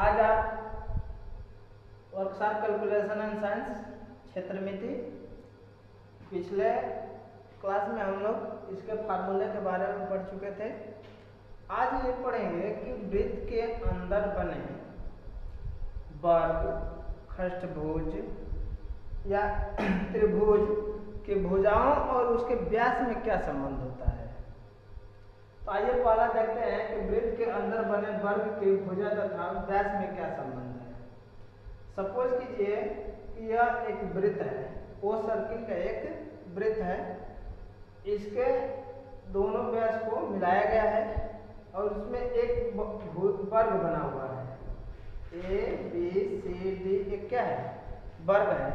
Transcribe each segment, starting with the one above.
आज आप workshop calculation and science क्षेत्रमिति पिछले क्लास में हम लोग इसके फार्मूले के बारे में पढ़ चुके थे। आज ये पढ़ेंगे कि वृत्त के अंदर बने वर्ग, खष्टभुज या त्रिभुज के भुजाओं और उसके व्यास में क्या संबंध होता है। तो आइए पहला देखते हैं कि वृत्त के अंदर बने वर्ग के भुजा तथा व्यास में क्या संबंध है। सपोज कीजिए कि यह एक वृत्त है, ओ सर्किल का एक वृत्त है, इसके दोनों व्यास को मिलाया गया है और उसमें एक वर्ग बना हुआ है। ए बी सी डी एक क्या है, वर्ग है।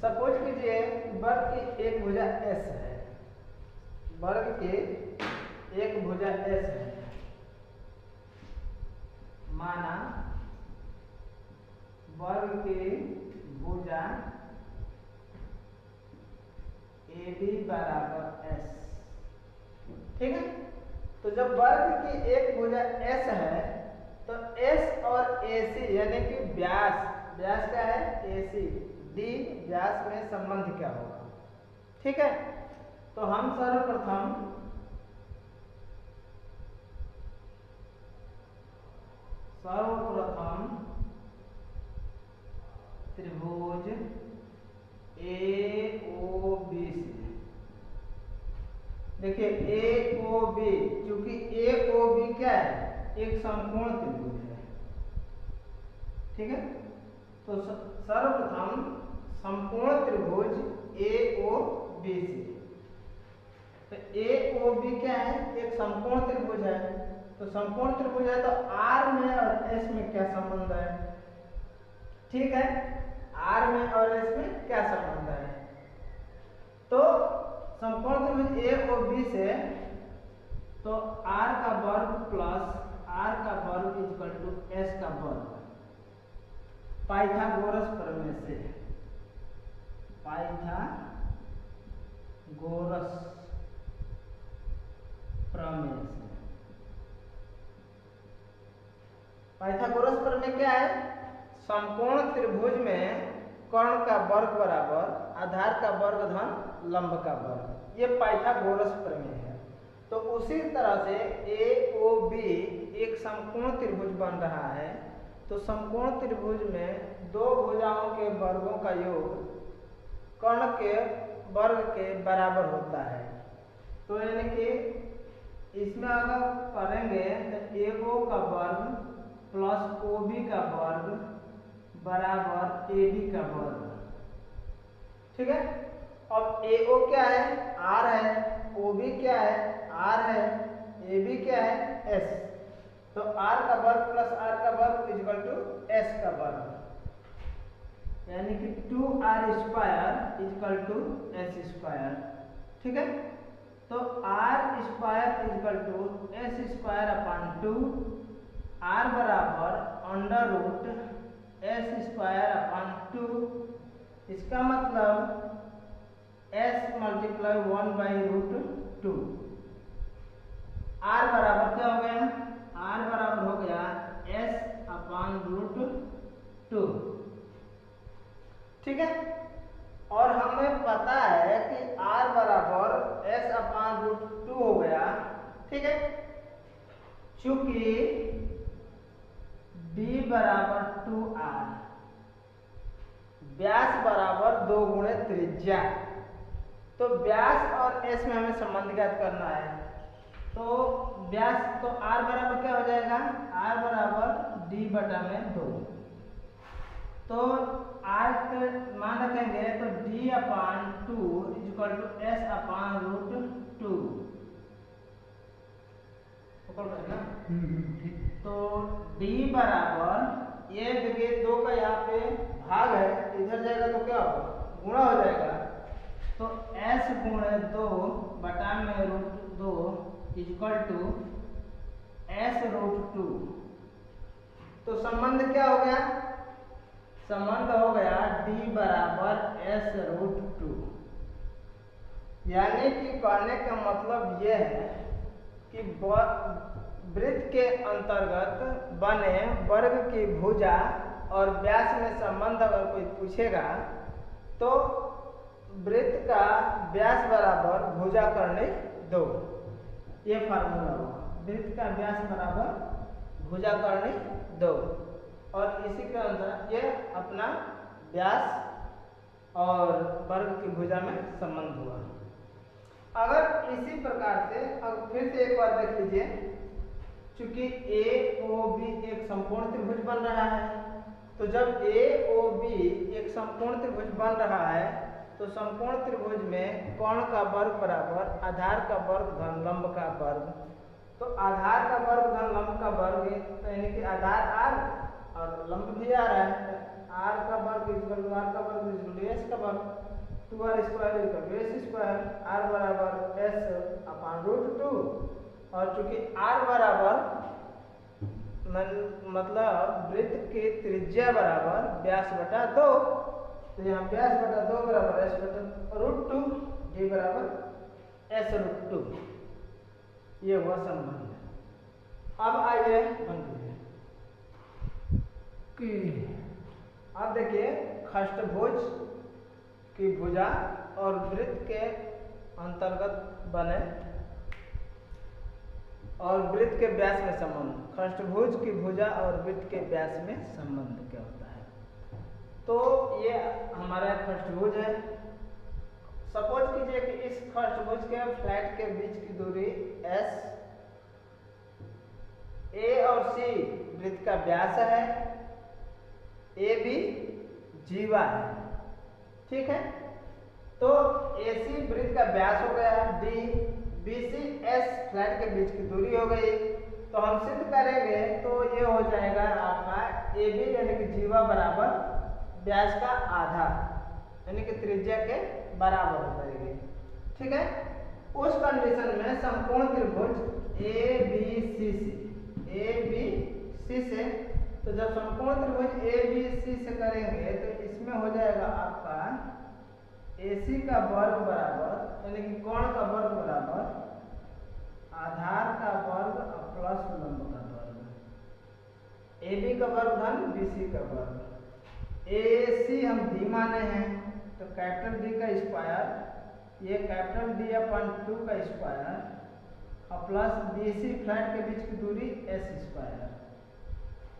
सपोज कीजिए वर्ग की एक भुजा एस है, वर्ग की एक भुजा एस है, माना वर्ग की भुजा ए बी बराबर एस। ठीक है, तो जब वर्ग की एक भुजा एस है तो एस और एसी यानी कि व्यास क्या है, एसी डी व्यास में संबंध क्या होगा। ठीक है, तो हम सर्वप्रथम त्रिभुज ए ओ बी से देखिए ए ओ बी, क्योंकि ए ओ बी क्या है, एक समकोण त्रिभुज है। ठीक है, तो सर्वप्रथम समकोण त्रिभुज ए ओ बी से, तो ए ओ बी क्या है, एक समकोण त्रिभुज है। तो समकोण त्रिभुज है तो आर में और एस में क्या संबंध है। ठीक है, आर में और एस में क्या संबंध है। तो समकोण त्रिभुज ए ओ बी से तो आर का वर्ग प्लस आर का वर्ग इक्वल टू एस का वर्ग, पाइथागोरस प्रमेय से, पाइथागोरस प्रमेय से। पाइथागोरस प्रमेय क्या है, समकोण त्रिभुज में कर्ण का वर्ग बराबर आधार का वर्ग धन लंब का वर्ग, ये पाइथागोरस प्रमेय है। तो उसी तरह से ए ओ बी एक समकोण त्रिभुज बन रहा है। तो समकोण त्रिभुज में दो भुजाओं के वर्गों का योग कर्ण के वर्ग के बराबर होता है। तो यानी कि इसमें अगर करेंगे तो ए ओ का वर्ग प्लस ओ बी का वर्ग बराबर ए बी का वर्ग। ठीक है, अब ए ओ क्या है, आर है, ओ बी क्या है, आर है, ए बी क्या है, एस। तो आर का वर्ग प्लस आर का वर्ग इक्वल टू एस का वर्ग, यानी कि 2r square equal to S square. ठीक है, तो r square equal to S square upon 2, r बराबर under root S square upon 2। इसका मतलब एस मल्टीप्लाई 1/√2। आर बराबर क्या हो गया, आर बराबर हो गया एस अपॉन √2। ठीक है, और हमें पता है कि आर बराबर एस अपॉन √2 हो गया। ठीक है, चूंकि डी बराबर 2r, व्यास बराबर 2 गुणे त्रिज्या। तो व्यास और एस में हमें संबंध ज्ञात करना है। तो व्यास तो आर बराबर क्या हो जाएगा, आर बराबर डी बटा में 2। तो आर के मान रखेंगे तो D upon 2 equal to S upon √2। तो डी बराबर ये देखिए 2 का यहाँ पे भाग है, इधर जाएगा तो क्या होगा, गुणा हो जाएगा। तो s गुणे 2 बटा में √2 इक्वल टू s √2। तो संबंध क्या हो गया, संबंध हो गया d बराबर s √2। यानी कि कहने का मतलब यह है कि वृत्त के अंतर्गत बने वर्ग की भुजा और व्यास में संबंध अगर कोई पूछेगा तो वृत्त का व्यास बराबर भुजा करने 2, ये फार्मूला हुआ। वृत्त का व्यास बराबर भुजा करने 2 और इसी के अनुसार ये अपना व्यास और वर्ग की भुजा में संबंध हुआ। अगर इसी प्रकार से अब फिर से एक बार देख लीजिए, चूंकि AOB एक समकोण त्रिभुज बन रहा है, तो जब AOB एक समकोण त्रिभुज बन रहा है तो समकोण त्रिभुज में कोण का वर्ग बराबर आधार का वर्ग धन लंब का वर्ग। तो आधार का वर्ग धन लंब का वर्ग यानी कि आधार r और लंब भी आ रहा है, r का वर्ग इक्वल टू r का वर्ग इक्वल टू s का वर्ग, 2r square equal to s square, r बराबर s अपॉन रूट 2 और चूंकि r बराबर मतलब वृत्त की त्रिज्या बराबर व्यास बटा 2, तो यहाँ व्यास बटा 2 बराबर s बटा रूट 2, d बराबर s रूट 2, ये हुआ संबंध। अब आइए अब देखिए खष्टभुज की भुजा और वृत्त के अंतर्गत बने और वृत्त के व्यास में संबंध। खष्टभुज की भुजा और वृत्त के व्यास में संबंध क्या होता है? तो ये हमारा खष्टभुज है। सपोज कीजिए कि इस खष्टभुज के फ्लैट के बीच की दूरी s, A और C वृत्त का व्यास है, AB जीवा है, ठीक है। तो AC वृत्त का व्यास हो गया, D, BC S फ्लैट के बीच की दूरी हो गई। तो हम सिद्ध करेंगे तो ये हो जाएगा आपका AB यानी कि जीवा बराबर व्यास का आधा यानी कि त्रिज्या के बराबर हो जाएगी, ठीक है। उस कंडीशन में समकोण त्रिभुज ABC से, तो जब समकोण त्रिभुज ABC से करेंगे तो इसमें हो जाएगा आपका AC का वर्ग बराबर यानी कि कोण का वर्ग बराबर आधार का वर्ग प्लस लंब का वर्ग, AB का वर्ग धन BC का वर्ग। AC हम D माने हैं तो कैपिटल D का स्क्वायर, ये कैपिटल D अपन 2 का स्क्वायर और प्लस BC फ्लैट के बीच की दूरी S स्क्वायर।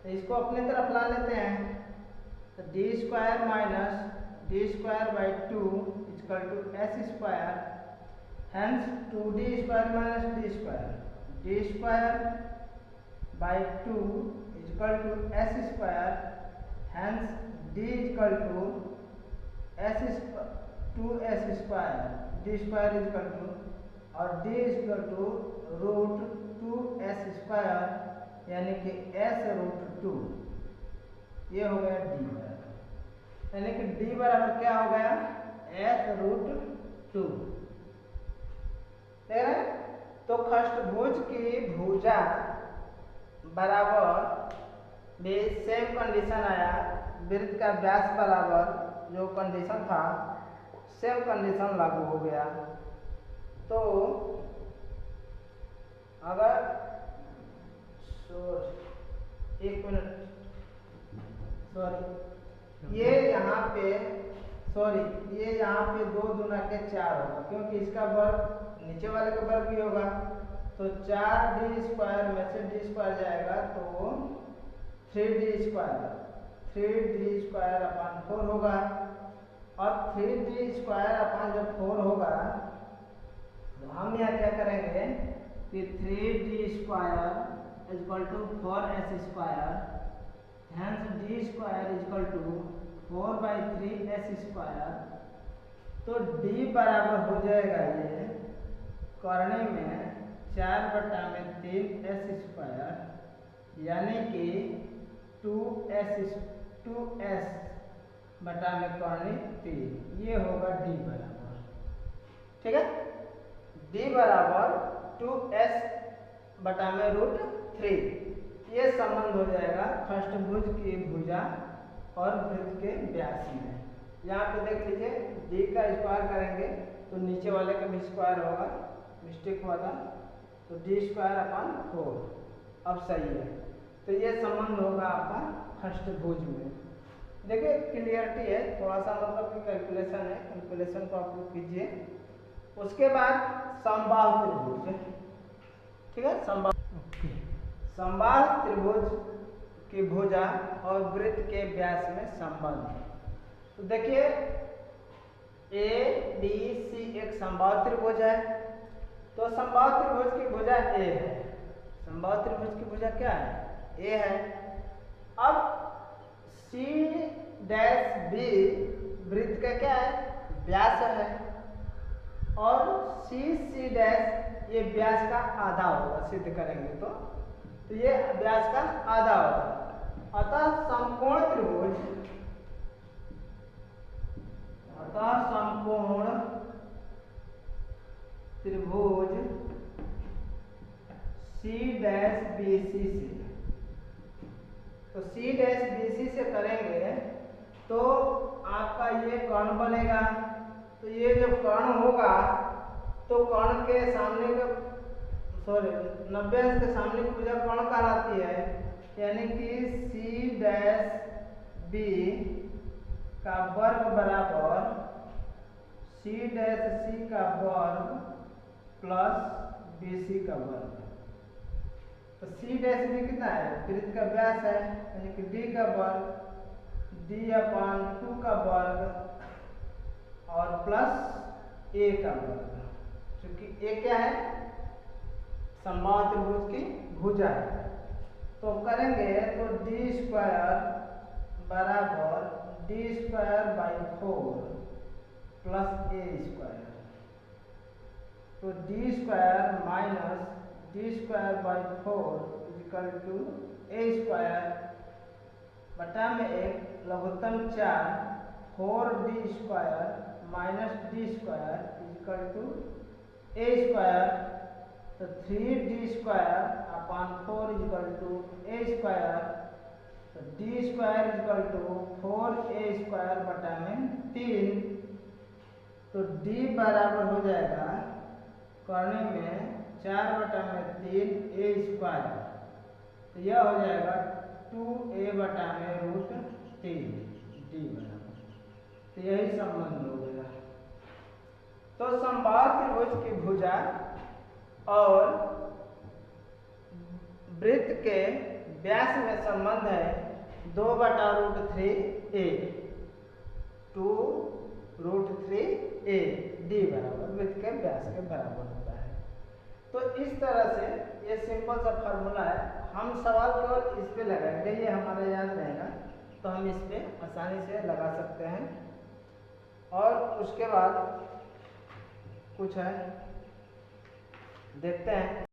तो इसको अपनी तरफ ला लेते हैं, तो D square minus D square by 2 equal to S square, hence 2D square minus D square, D square by 2 equal to S square, hence D equal to S 2S square, D square equal to और D equal to root 2S square यानी कि S root 2, ये हो गया D बराबर, यानी कि D बराबर क्या हो गया S रूट 2, ठीक है। तो खष्टभुज की भुजा बराबर भी सेम कंडीशन आया, वृत्त का व्यास बराबर जो कंडीशन था सेम कंडीशन लागू हो गया। तो अगर एक मिनट ये यहाँ पे ये यहाँ पे 2 दूना के 4 होगा क्योंकि इसका वर्ग नीचे वाले का वर्ग भी होगा। तो 4D स्क्वायर में से D स्क्वायर जाएगा तो 3D स्क्वायर अपन 4 होगा और 3D स्क्वायर अपन जब 4 होगा तो हम यहाँ क्या करेंगे कि 3D square equal to 4S square, hence D square equal to 4/3S square. तो D बराबर हो जाएगा ये करने में 4/3S स्क्वायर यानी कि 2S बटा में करने 3, ये होगा D बराबर, ठीक है। D बराबर 2S बटा में रूट 3, ये संबंध हो जाएगा खष्टभुज की भुजा और वृत्त के व्यास में। यहाँ पे देख लीजिए D का स्क्वायर करेंगे तो नीचे वाले का भी स्क्वायर होगा, मिस्टेक हुआ था, तो D स्क्वायर अपन 4 अब सही है। तो ये संबंध होगा आपका अष्टभुज में। देखिए क्लियरिटी है, थोड़ा सा मतलब कि कैलकुलेशन है, कैलकुलेशन को आप लोग कीजिए। उसके बाद समबाहु त्रिभुज, ठीक है, समबाहु त्रिभुज की भुजा और वृत्त के व्यास में संबंध। तो देखिए ए बी सी एक समबाहु त्रिभुज है। तो समबाहु त्रिभुज की भुजा ए है, समबाहु त्रिभुज की भुजा क्या है, ए है। अब सी डैश बी वृत्त का क्या है, व्यास है, और सी सी डैश ये व्यास का आधा होगा, सिद्ध करेंगे तो ये व्यास का आधा होगा। अतः समकोण त्रिभुज, अतः समकोण त्रिभुज सी डैश बी सी से, तो सी डैश बी सी से करेंगे तो आपका ये कर्ण बनेगा। तो ये जो कर्ण होगा तो कर्ण के सामने का 90 अंश के सामने की भुजा कर्ण कहलाती है, यानी कि सी डैश बी का वर्ग बराबर सी डैश सी का वर्ग प्लस बी सी का वर्ग। तो सी डैश बी कितना है, वृत्त का व्यास है, यानी कि डी का वर्ग, d/2 का वर्ग और प्लस ए का वर्ग, क्योंकि ए क्या है, समबाहु त्रिभुज की भुजा है। तो करेंगे तो डी स्क्वायर बराबर d²/4 प्लस ए स्क्वायर। तो D square minus d²/4 equal to A square बटा में एक लघुत्तम 4 4d² minus d² equal to A square. तो 3d²/4 equal to A square. तो d² इक्वल टू 4a² बटा में 3। तो d बराबर हो जाएगा करने में 4 बटा में 3 ए स्क्वायर। तो यह हो जाएगा 2a बटा में √3 d बराबर। तो यही संबंध हो गया। तो समबाहु त्रिभुज की भुजा और वृत्त के व्यास में संबंध है 2/√3a 2√3a d बराबर वृत्त के व्यास के बराबर होता है। तो इस तरह से ये सिंपल सा फार्मूला है। हम सवाल केवल इस पे लगाएंगे, ये हमारा याद रहेगा, तो हम इस पे आसानी से लगा सकते हैं। और उसके बाद कुछ है देखते हैं।